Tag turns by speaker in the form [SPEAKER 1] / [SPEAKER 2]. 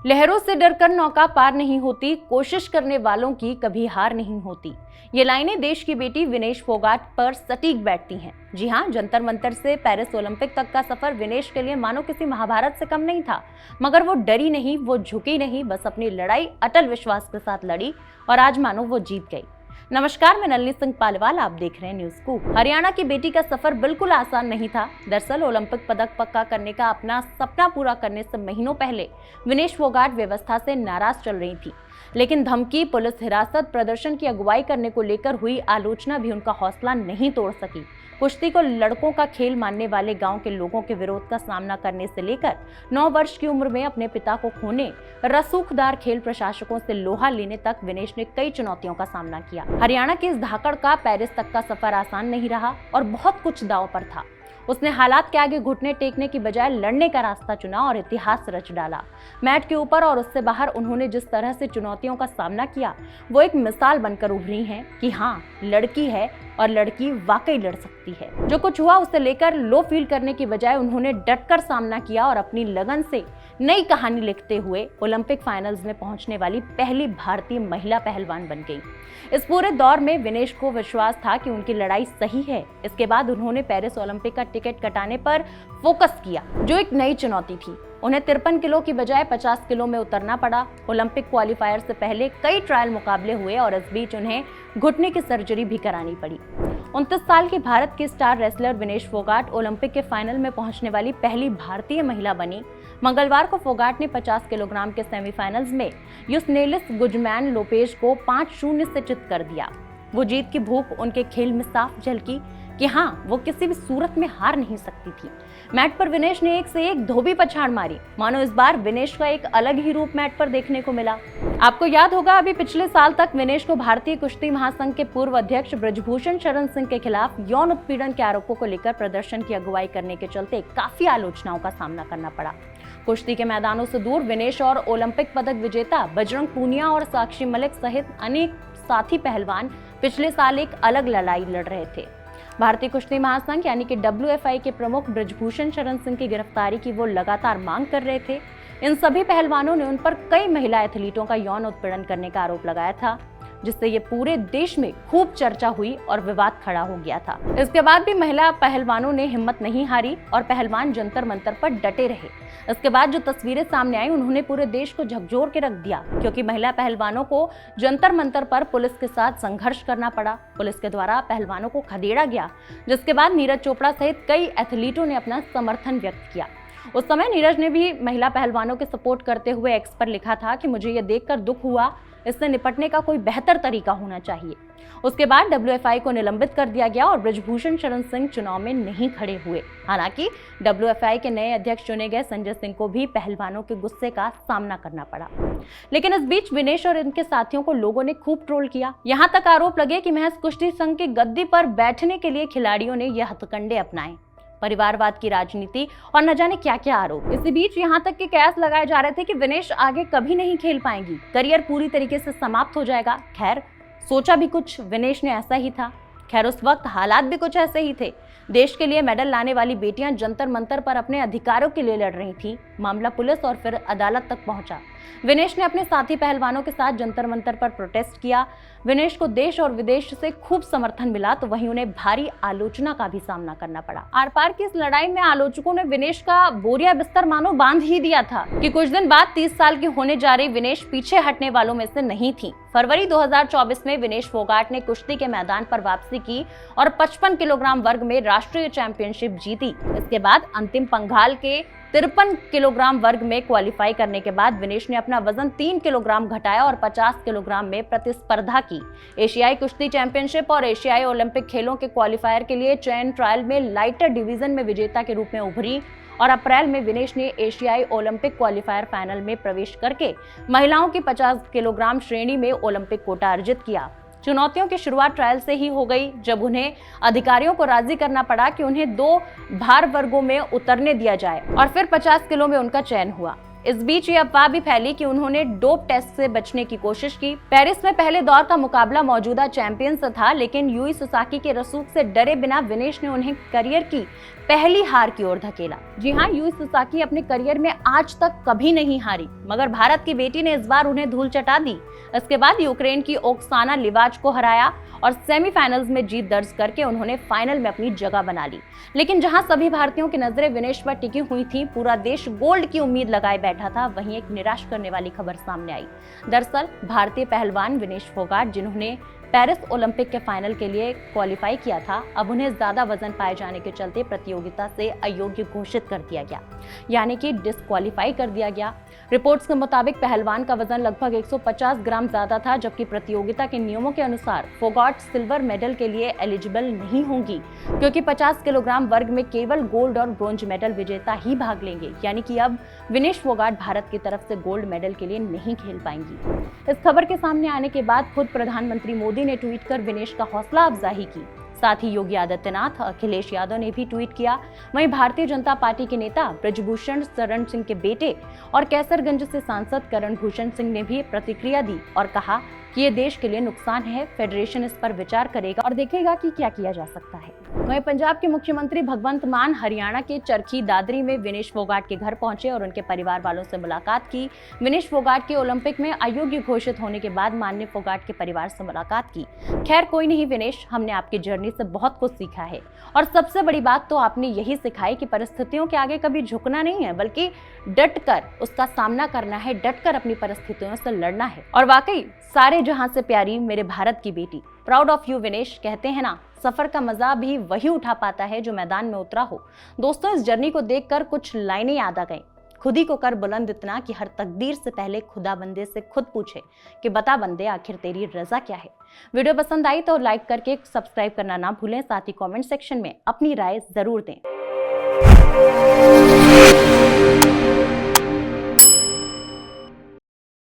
[SPEAKER 1] लहरों से डरकर नौका पार नहीं होती, कोशिश करने वालों की कभी हार नहीं होती। ये लाइनें देश की बेटी विनेश फोगाट पर सटीक बैठती हैं। जी हाँ, जंतर मंतर से पेरिस ओलंपिक तक का सफर विनेश के लिए मानो किसी महाभारत से कम नहीं था। मगर वो डरी नहीं, वो झुकी नहीं, बस अपनी लड़ाई अटल विश्वास के साथ लड़ी और आज मानो वो जीत गई। नमस्कार, मैं नलिनी सिंह पालीवाल, आप देख रहे हैं न्यूज़ स्कूप। हरियाणा की बेटी का सफर बिल्कुल आसान नहीं था। दरअसल ओलंपिक पदक पक्का करने का अपना सपना पूरा करने से महीनों पहले विनेश फोगाट व्यवस्था से नाराज चल रही थी। लेकिन धमकी, पुलिस हिरासत, प्रदर्शन की अगुवाई करने को लेकर हुई आलोचना भी उनका हौसला नहीं तोड़ सकी। कुश्ती को लड़कों का खेल मानने वाले गांव के लोगों के विरोध का सामना करने से लेकर 9 वर्ष की उम्र में अपने पिता को खोने, रसूखदार खेल प्रशासकों से लोहा लेने तक विनेश ने कई चुनौतियों का सामना किया। हरियाणा के इस धाकड़ का पेरिस तक का सफर आसान नहीं रहा और बहुत कुछ दांव पर था। उसने हालात के आगे घुटने टेकने की बजाय लड़ने का रास्ता चुना और इतिहास रच डाला। मैट के ऊपर और उससे बाहर उन्होंने जिस तरह से चुनौतियों का सामना किया, वो एक मिसाल बनकर उभरी हैं कि हाँ, लड़की है और लड़की वाकई लड़ सकती है। जो कुछ हुआ उसे लेकर लो फील करने की बजाय उन्होंने डटकर सामना किया और अपनी लगन से नई कहानी लिखते हुए ओलंपिक फाइनल्स में पहुंचने वाली पहली भारतीय महिला पहलवान बन गई। इस पूरे दौर में विनेश को विश्वास था कि उनकी लड़ाई सही है। इसके बाद उन्होंने पेरिस ओलंपिक का टिकट कटाने पर फोकस किया, जो एक नई चुनौती थी। उन्हें 53 किलो की बजाय 50 किलो में उतरना पड़ा। ओलंपिक क्वालिफायर से पहले कई ट्रायल मुकाबले हुए और इस बीच उन्हें घुटने की सर्जरी भी करानी पड़ी। 29 साल की भारत की star wrestler Vinesh Phogat Olympic के फाइनल में पहुंचने वाली पहली भारतीय महिला बनी। मंगलवार को फोगाट ने 50 किलोग्राम के सेमीफाइनल्स में यूसनेलिस गुजमैन लोपेज को 5-0 से चित कर दिया। वो जीत की भूख उनके खेल में साफ झलकी कि हाँ, वो किसी भी सूरत में हार नहीं सकती थी। मैट पर विनेश ने एक से एक धोबी पछाड़ मारी। मानो इस बार विनेश का एक अलग ही रूप मैट पर देखने को मिला। आपको याद होगा, अभी पिछले साल तक विनेश को भारतीय कुश्ती महासंघ के पूर्व अध्यक्ष बृजभूषण शरण सिंह के खिलाफ यौन उत्पीड़न के आरोपों को लेकर प्रदर्शन की अगुवाई करने के चलते काफी आलोचनाओं का सामना करना पड़ा। कुश्ती के मैदानों से दूर विनेश और ओलंपिक पदक विजेता बजरंग पूनिया और साक्षी मलिक सहित अनेक साथी पहलवान पिछले साल एक अलग लड़ाई लड़ रहे थे। भारतीय कुश्ती महासंघ यानी कि WFI के प्रमुख बृजभूषण शरण सिंह की गिरफ्तारी की वो लगातार मांग कर रहे थे। इन सभी पहलवानों ने उन पर कई महिला एथलीटों का यौन उत्पीड़न करने का आरोप लगाया था, जिससे ये पूरे देश में खूब चर्चा हुई और विवाद खड़ा हो गया था। इसके बाद भी महिला पहलवानों ने हिम्मत नहीं हारी और पहलवान जंतर मंतर पर डटे रहे। इसके बाद जो तस्वीरें सामने आई, उन्होंने पूरे देश को झकझोर के रख दिया, क्योंकि महिला पहलवानों को जंतर मंतर पर पुलिस के साथ संघर्ष करना पड़ा। पुलिस के द्वारा पहलवानों को खदेड़ा गया, जिसके बाद नीरज चोपड़ा सहित कई एथलीटों ने अपना समर्थन व्यक्त किया। उस समय नीरज ने भी महिला पहलवानों के सपोर्ट करते हुए एक्स पर लिखा था कि मुझे ये देखकर दुख हुआ, इससे निपटने का कोई बेहतर तरीका होना चाहिए। उसके बाद WFI को निलंबित कर दिया गया और बृजभूषण शरण सिंह चुनाव में नहीं खड़े हुए। हालांकि WFI के नए अध्यक्ष चुने गए संजय सिंह को भी पहलवानों के गुस्से का सामना करना पड़ा। लेकिन इस बीच विनेश और इनके साथियों को लोगों ने खूब ट्रोल किया। यहां तक आरोप लगे कि महज कुश्ती संघ की गद्दी पर बैठने के लिए खिलाड़ियों ने यह हथकंडे अपनाए। परिवारवाद की राजनीति और न जाने क्या क्या आरोप। इसी बीच यहाँ तक के कयास लगाए जा रहे थे कि विनेश आगे कभी नहीं खेल पाएंगी, करियर पूरी तरीके से समाप्त हो जाएगा। खैर, सोचा भी कुछ विनेश ने ऐसा ही था। खैर, उस वक्त हालात भी कुछ ऐसे ही थे। देश के लिए मेडल लाने वाली बेटियां जंतर मंतर पर अपने अधिकारों के लिए लड़ रही थी। मामला पुलिस और फिर अदालत तक पहुंचा। विनेश ने अपने साथी पहलवानों के साथ जंतर मंतर पर प्रोटेस्ट किया। विनेश को देश और विदेश से खूब समर्थन मिला, तो वहीं उन्हें भारी आलोचना का भी सामना करना पड़ा। आर पार की इस लड़ाई में आलोचकों ने विनेश का बोरिया बिस्तर मानो बांध ही दिया था कि कुछ दिन बाद 30 साल की होने जा रही विनेश पीछे हटने वालों में से नहीं थी। फरवरी 2024 में विनेश फोगाट ने कुश्ती के मैदान पर वापसी की और 55 किलोग्राम वर्ग में राष्ट्रीय चैंपियनशिप जीती। इसके बाद अंतिम पंघाल के 53 किलोग्राम वर्ग में क्वालिफाई करने के बाद विनेश ने अपना वजन 3 किलोग्राम घटाया और 50 किलोग्राम में प्रतिस्पर्धा की। एशियाई कुश्ती चैंपियनशिप और एशियाई ओलंपिक खेलों के क्वालिफायर के लिए चयन ट्रायल में लाइटर डिवीजन में विजेता के रूप में उभरी और अप्रैल में विनेश ने एशियाई ओलंपिक क्वालिफायर फाइनल में प्रवेश करके महिलाओं की 50 किलोग्राम श्रेणी में ओलंपिक कोटा अर्जित किया। चुनौतियों की शुरुआत ट्रायल से ही हो गई, जब उन्हें अधिकारियों को राजी करना पड़ा कि उन्हें 2 भार वर्गों में उतरने दिया जाए और फिर 50 किलो में उनका चयन हुआ। इस बीच ये अफवाह भी फैली कि उन्होंने डोप टेस्ट से बचने की कोशिश की। पेरिस में पहले दौर का मुकाबला मौजूदा चैंपियन से था, लेकिन यूई सुसाकी के रसूख से डरे बिना विनेश ने उन्हें करियर की पहली हार की ओर धकेला। जी हाँ, यूई सुसाकी अपने करियर में आज तक कभी नहीं हारी, मगर भारत की बेटी ने इस बार उन्हें धूल चटा दी। इसके बाद यूक्रेन की ओक्साना लिवाच को हराया और सेमीफाइनल्स में जीत दर्ज करके उन्होंने फाइनल में अपनी जगह बना ली। लेकिन जहां सभी भारतीयों की नजरें विनेश पर टिकी हुई थी, पूरा देश गोल्ड की उम्मीद लगाए बैठा था, वहीं एक निराश करने वाली खबर सामने आई। दरअसल भारतीय पहलवान विनेश फोगाट, जिन्होंने पेरिस ओलंपिक के फाइनल के लिए क्वालिफाई किया था, अब उन्हें ज्यादा वजन पाए जाने के चलते प्रतियोगिता से अयोग्य घोषित कर दिया गया, यानी कि डिस्क्वालीफाई कर दिया गया। रिपोर्ट्स के मुताबिक पहलवान का वजन लगभग 150 ग्राम ज्यादा था, जबकि प्रतियोगिता के नियमों के अनुसार फोगाट सिल्वर मेडल के लिए एलिजिबल नहीं होंगी, क्योंकि 50 किलोग्राम वर्ग में केवल गोल्ड और ब्रोंज मेडल विजेता ही भाग लेंगे। यानी कि अब विनेश फोगाट भारत की तरफ से गोल्ड मेडल के लिए नहीं खेल पाएंगी। इस खबर के सामने आने के बाद खुद प्रधानमंत्री मोदी ने ट्वीट कर विनेश का हौसला अफजाई की। साथ ही योगी आदित्यनाथ, अखिलेश यादव ने भी ट्वीट किया। वहीं भारतीय जनता पार्टी के नेता ब्रजभूषण शरण सिंह के बेटे और कैसरगंज से सांसद करण भूषण सिंह ने भी प्रतिक्रिया दी और कहा कि ये देश के लिए नुकसान है, फेडरेशन इस पर विचार करेगा और देखेगा कि क्या किया जा सकता है। वहीं पंजाब के मुख्यमंत्री भगवंत मान हरियाणा के चरखी दादरी में विनेश फोगाट के घर पहुंचे और उनके परिवार वालों से मुलाकात की। विनेश फोगाट के ओलंपिक में अयोग्य घोषित होने के बाद मान ने फोगाट के परिवार से मुलाकात की। खैर कोई नहीं विनेश, हमने आपकी जर्नी से बहुत कुछ सीखा है और सबसे बड़ी बात तो आपने यही सिखाई कि परिस्थितियों के आगे कभी झुकना नहीं है, बल्कि डटकर उसका सामना करना है, डटकर अपनी परिस्थितियों से लड़ना है। और वाकई सारे जहां से प्यारी मेरे भारत की बेटी, प्राउड ऑफ यू विनेश। कहते हैं ना, सफर का मजा भी वही उठा पाता है जो मैदान में उतरा हो। दोस्तों, इस जर्नी को देखकर कुछ लाइनें याद आ गईं। खुद ही को कर बुलंद इतना कि हर तकदीर से पहले खुदा बंदे से खुद पूछे कि बता बंदे आखिर तेरी रजा क्या है। वीडियो पसंद आई तो लाइक करके सब्सक्राइब करना ना भूलें, साथ ही कमेंट सेक्शन में अपनी राय जरूर दें।